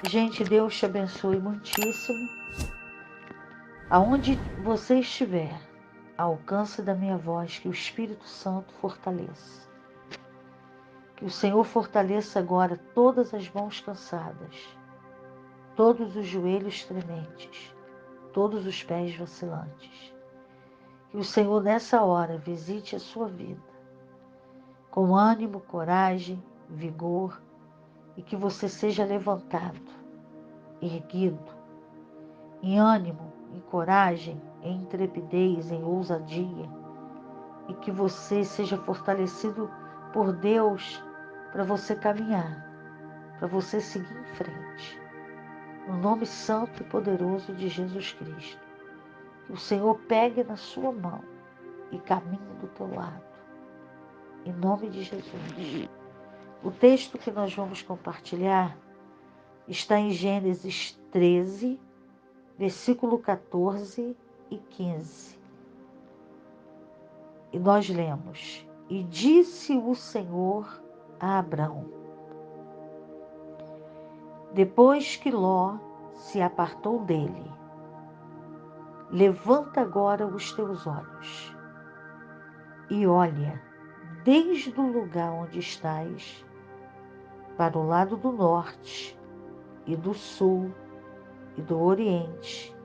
Gente, Deus te abençoe muitíssimo. Aonde você estiver, ao alcance da minha voz, que o Espírito Santo fortaleça. Que o Senhor fortaleça agora todas as mãos cansadas, todos os joelhos trementes, todos os pés vacilantes. Que o Senhor nessa hora visite a sua vida, com ânimo, coragem, vigor, e que você seja levantado, erguido, em ânimo, em coragem, em intrepidez, em ousadia, e que você seja fortalecido por Deus para você caminhar, para você seguir em frente. No nome santo e poderoso de Jesus Cristo, que o Senhor pegue na sua mão e caminhe do teu lado. Em nome de Jesus. O texto que nós vamos compartilhar está em Gênesis 13, versículo 14 e 15. E nós lemos: E disse o Senhor a Abrão, depois que Ló se apartou dele: Levanta agora os teus olhos e olha desde o lugar onde estás para o lado do norte e do sul e do oriente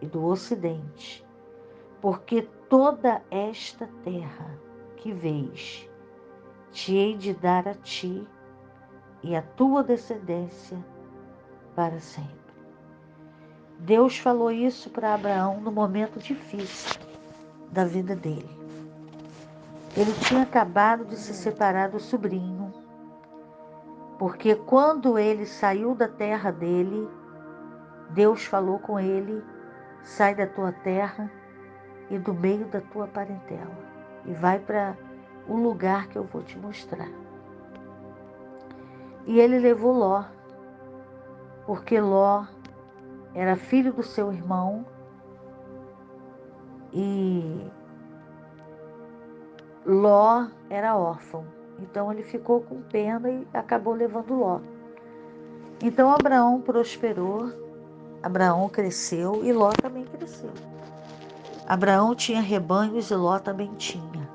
e do ocidente, porque toda esta terra que vês te hei de dar a ti e a tua descendência para sempre. Deus falou isso para Abraão no momento difícil da vida dele. Ele tinha acabado de se separar do sobrinho, porque quando ele saiu da terra dele, Deus falou com ele: sai da tua terra e do meio da tua parentela e vai para o lugar que eu vou te mostrar. E ele levou Ló, porque Ló era filho do seu irmão e Ló era órfão. Então ele ficou com pena e acabou levando Ló. Então Abraão prosperou, Abraão cresceu e Ló também cresceu. Abraão tinha rebanhos e Ló também tinha.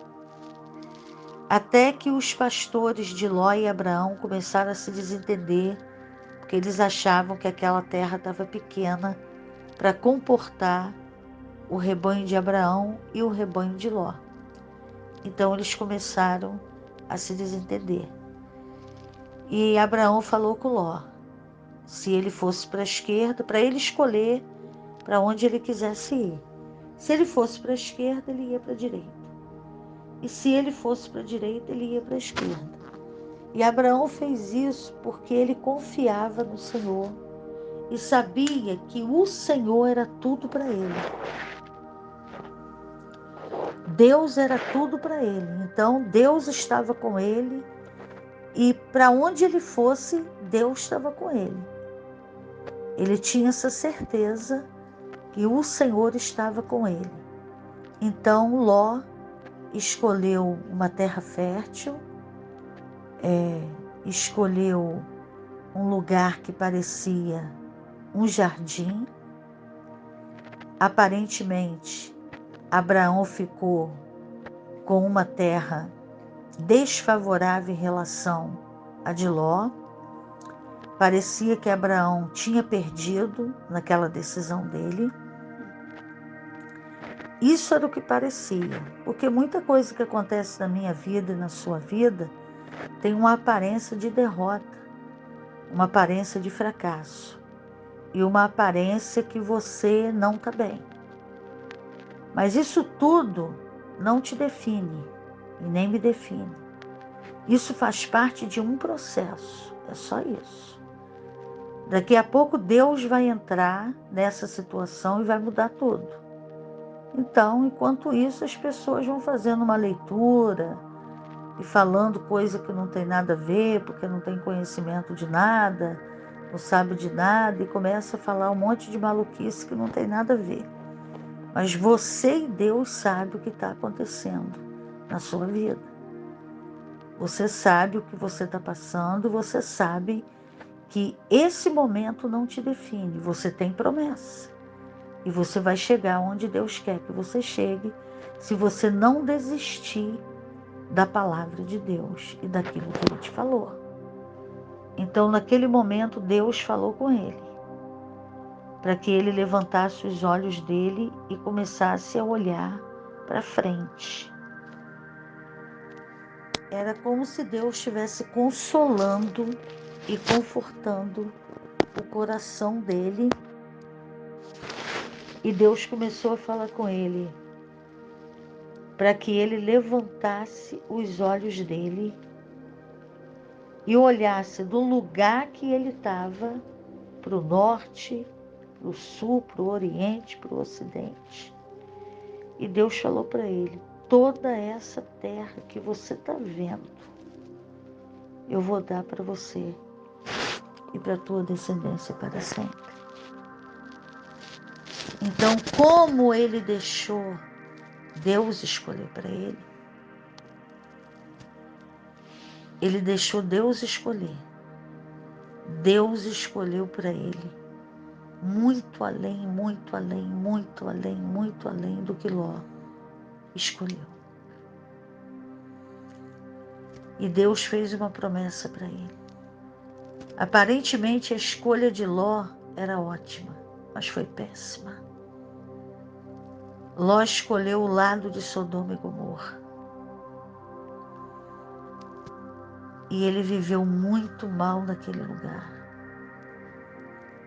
Até que os pastores de Ló e Abraão começaram a se desentender, porque eles achavam que aquela terra estava pequena para comportar o rebanho de Abraão e o rebanho de Ló. Então eles começaram a se desentender. E Abraão falou com Ló, se ele fosse para a esquerda, para ele escolher para onde ele quisesse ir. Se ele fosse para a esquerda, ele ia para a direita. E se ele fosse para a direita, ele ia para a esquerda. E Abraão fez isso porque ele confiava no Senhor e sabia que o Senhor era tudo para ele. Deus era tudo para ele. Então Deus estava com ele e para onde ele fosse, Deus estava com ele. Ele tinha essa certeza que o Senhor estava com ele. Então Ló escolheu uma terra fértil, escolheu um lugar que parecia um jardim. Aparentemente, Abraão ficou com uma terra desfavorável em relação a de Ló. Parecia que Abraão tinha perdido naquela decisão dele. Isso era o que parecia, porque muita coisa que acontece na minha vida e na sua vida tem uma aparência de derrota, uma aparência de fracasso e uma aparência que você não está bem. Mas isso tudo não te define e nem me define. Isso faz parte de um processo, é só isso. Daqui a pouco Deus vai entrar nessa situação e vai mudar tudo. Então, enquanto isso, as pessoas vão fazendo uma leitura e falando coisa que não tem nada a ver, porque não tem conhecimento de nada, não sabe de nada, e começa a falar um monte de maluquice que não tem nada a ver. Mas você e Deus sabem o que está acontecendo na sua vida. Você sabe o que você está passando, você sabe que esse momento não te define. Você tem promessa. E você vai chegar onde Deus quer que você chegue, se você não desistir da palavra de Deus e daquilo que Ele te falou. Então, naquele momento, Deus falou com ele, para que ele levantasse os olhos dele e começasse a olhar para frente. Era como se Deus estivesse consolando e confortando o coração dele. E Deus começou a falar com ele, para que ele levantasse os olhos dele e olhasse do lugar que ele estava para o norte, para o sul, para o oriente, para o ocidente. E Deus falou para ele: toda essa terra que você está vendo, eu vou dar para você e para a tua descendência para sempre. Então, como ele deixou Deus escolher para ele, ele deixou Deus escolher. Deus escolheu para ele muito além, muito além, muito além, muito além do que Ló escolheu. E Deus fez uma promessa para ele. Aparentemente a escolha de Ló era ótima, mas foi péssima. Ló escolheu o lado de Sodoma e Gomorra. E ele viveu muito mal naquele lugar.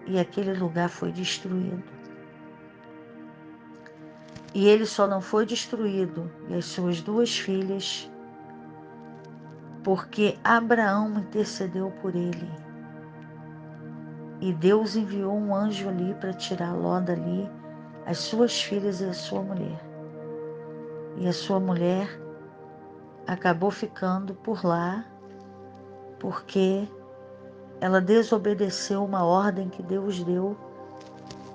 E aquele lugar foi destruído. E ele só não foi destruído, e as suas duas filhas, porque Abraão intercedeu por ele. E Deus enviou um anjo ali para tirar Ló dali, as suas filhas e a sua mulher. E a sua mulher acabou ficando por lá, porque ela desobedeceu uma ordem que Deus deu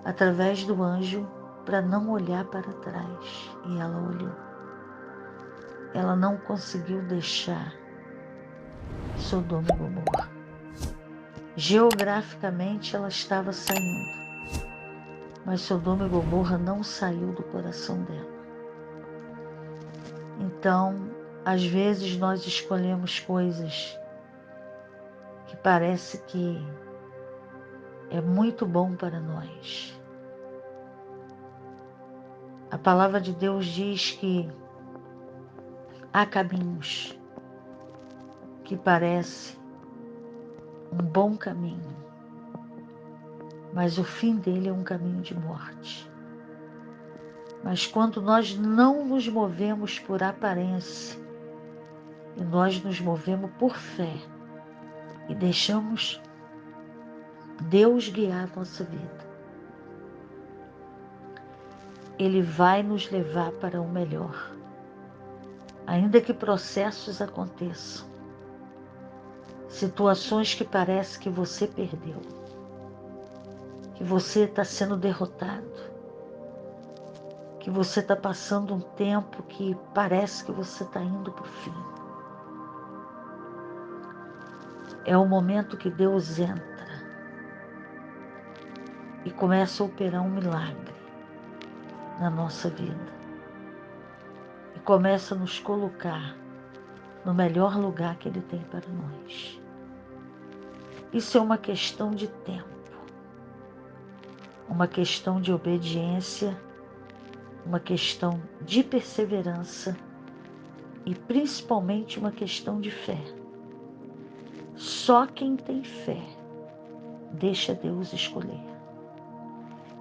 através do anjo para não olhar para trás. E ela olhou. Ela não conseguiu deixar Sodoma e Gomorra. Geograficamente ela estava saindo, mas Sodoma e Gomorra não saiu do coração dela. Então, às vezes nós escolhemos coisas que parece que é muito bom para nós. A palavra de Deus diz que há caminhos que parecem um bom caminho, mas o fim dele é um caminho de morte. Mas quando nós não nos movemos por aparência, e nós nos movemos por fé, e deixamos Deus guiar a nossa vida, Ele vai nos levar para o melhor. Ainda que processos aconteçam, situações que parece que você perdeu, que você está sendo derrotado, que você está passando um tempo que parece que você está indo para o fim. É o momento que Deus entra e começa a operar um milagre na nossa vida. E começa a nos colocar no melhor lugar que Ele tem para nós. Isso é uma questão de tempo, uma questão de obediência, uma questão de perseverança e principalmente uma questão de fé. Só quem tem fé deixa Deus escolher.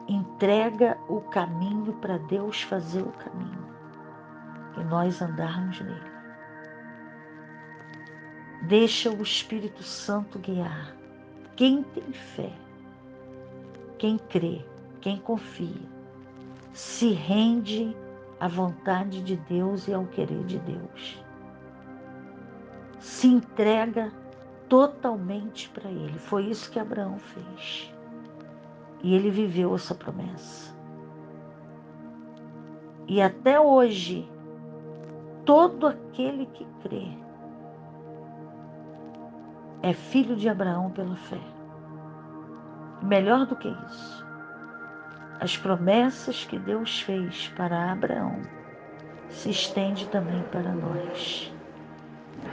Entrega o caminho para Deus fazer o caminho e nós andarmos nele. Deixa o Espírito Santo guiar. Quem tem fé, quem crê, quem confia, se rende à vontade de Deus e ao querer de Deus. Se entrega totalmente para Ele. Foi isso que Abraão fez. E ele viveu essa promessa. E até hoje, todo aquele que crê é filho de Abraão pela fé. Melhor do que isso, as promessas que Deus fez para Abraão se estende também para nós.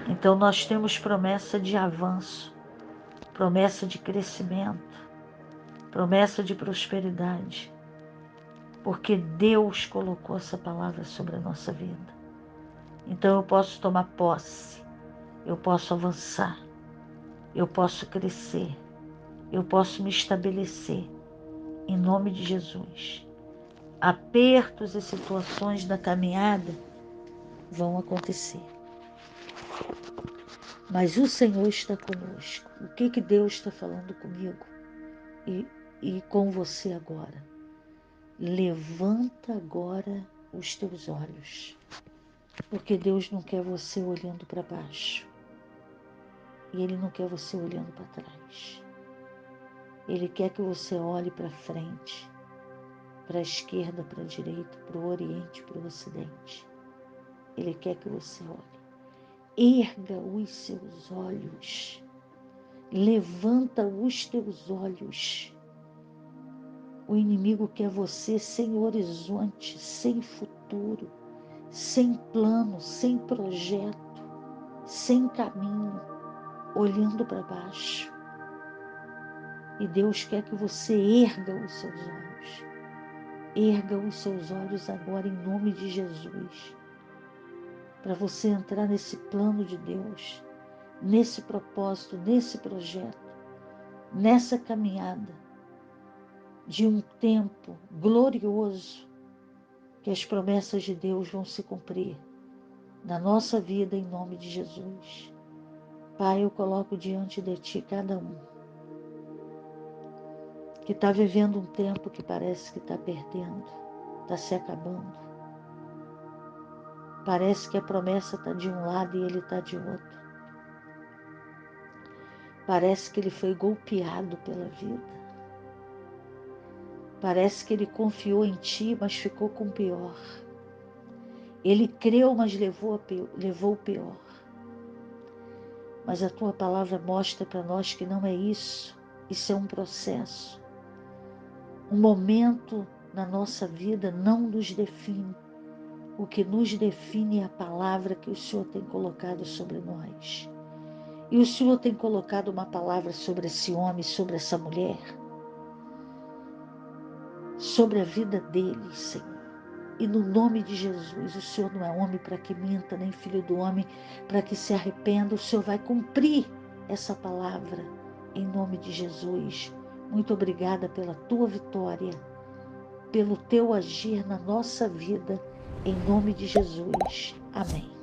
Então nós temos promessa de avanço, promessa de crescimento, promessa de prosperidade, porque Deus colocou essa palavra sobre a nossa vida. Então eu posso tomar posse, eu posso avançar, eu posso crescer, eu posso me estabelecer, em nome de Jesus. Apertos e situações da caminhada vão acontecer, mas o Senhor está conosco. O que Deus está falando comigo e com você agora? Levanta agora os teus olhos, porque Deus não quer você olhando para baixo, e Ele não quer você olhando para trás. Ele quer que você olhe para frente, para a esquerda, para a direita, para o oriente, para o ocidente. Ele quer que você olhe. Erga os seus olhos, levanta os teus olhos. O inimigo quer você sem horizonte, sem futuro, sem plano, sem projeto, sem caminho, olhando para baixo. E Deus quer que você erga os seus olhos. Erga os seus olhos agora em nome de Jesus, para você entrar nesse plano de Deus, nesse propósito, nesse projeto, nessa caminhada de um tempo glorioso, que as promessas de Deus vão se cumprir na nossa vida em nome de Jesus. Pai, eu coloco diante de Ti cada um que está vivendo um tempo que parece que está perdendo, está se acabando. Parece que a promessa está de um lado e ele está de outro. Parece que ele foi golpeado pela vida. Parece que ele confiou em Ti, mas ficou com o pior. Ele creu, mas levou o pior. Mas a Tua palavra mostra para nós que não é isso. Isso é um processo. Um momento na nossa vida não nos define. O que nos define é a palavra que o Senhor tem colocado sobre nós. E o Senhor tem colocado uma palavra sobre esse homem, sobre essa mulher, sobre a vida deles, Senhor. E no nome de Jesus, o Senhor não é homem para que minta, nem filho do homem para que se arrependa. O Senhor vai cumprir essa palavra em nome de Jesus. Muito obrigada pela Tua vitória, pelo Teu agir na nossa vida, em nome de Jesus. Amém.